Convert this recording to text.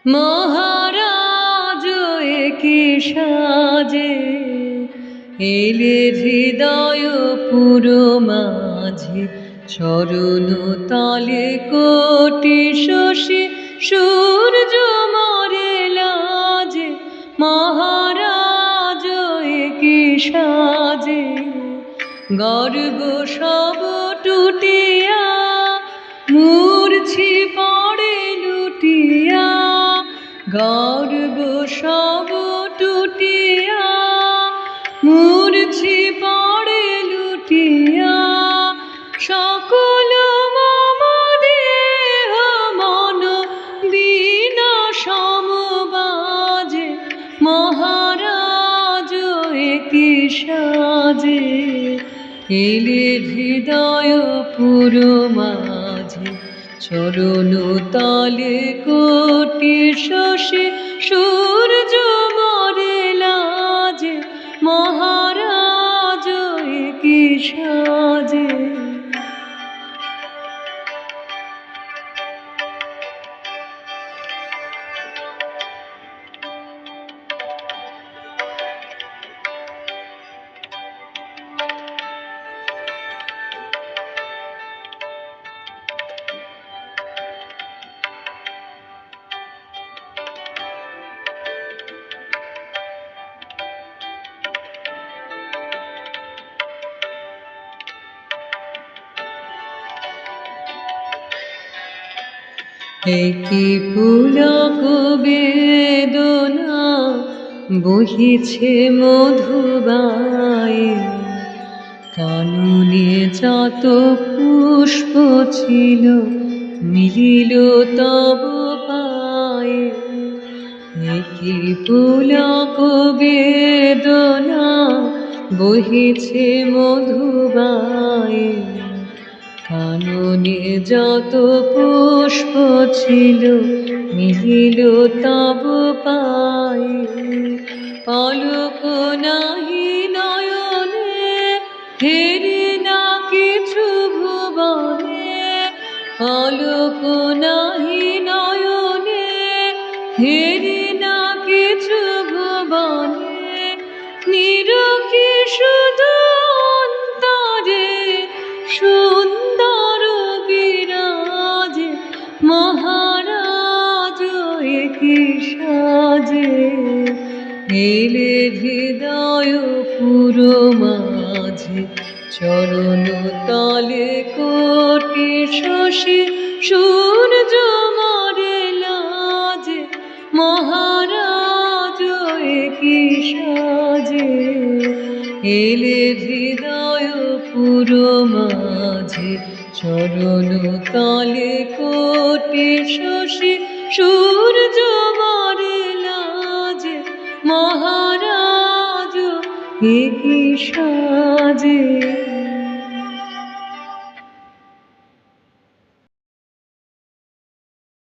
মহারাজ একি সাজে এলে হৃদয় পুরো মাঝে, চরণ তলে কোটি শশী সূর্য মরে লাজে। মহারাজ একি সাজে গর্ব সব টুটিয়া, মূর্ছি পড়ে লুটিয়া। গর্ব সব টুটিয়া, মূর্ছি পড়ে লুটিয়া। সকল মম দেহ মন বীণা সমবাজে, মহারাজ একি সাজে এলে হৃদয় পুরো মাঝে, চরণ তলে কোটি শশী সূর্য মরে লাজে। মহারাজ একি সাজে। একি পুলক বেদনা বহিছে মধুবায়ে, কাননে যত পুষ্প ছিল মিলিল তব পায়ে। একি পুলক বেদনা বহিছে মধুবায়ে, কাননে যত পুষ্প ছিল মিলিল তব পায়ে। পলক নাহি নয়নে হেরি না কিছু ভুবনে, পলক নাহি নয়নে হেরি না কিছু ভুবনে। নিরখি শুধু অন্তরে সুন্দর বিরাজে, মহারাজ একি সাজে এলে হৃদয় পুরো মাঝে, চরণ তলে কোটি শশী সূর্য মরে লাজে। মহারাজ একি সাজে এলে হৃদয় পুরো মাঝে, চরণ তলে কোটি শশী সূর্য মরে লাজে। মহারাজ একি সাজে।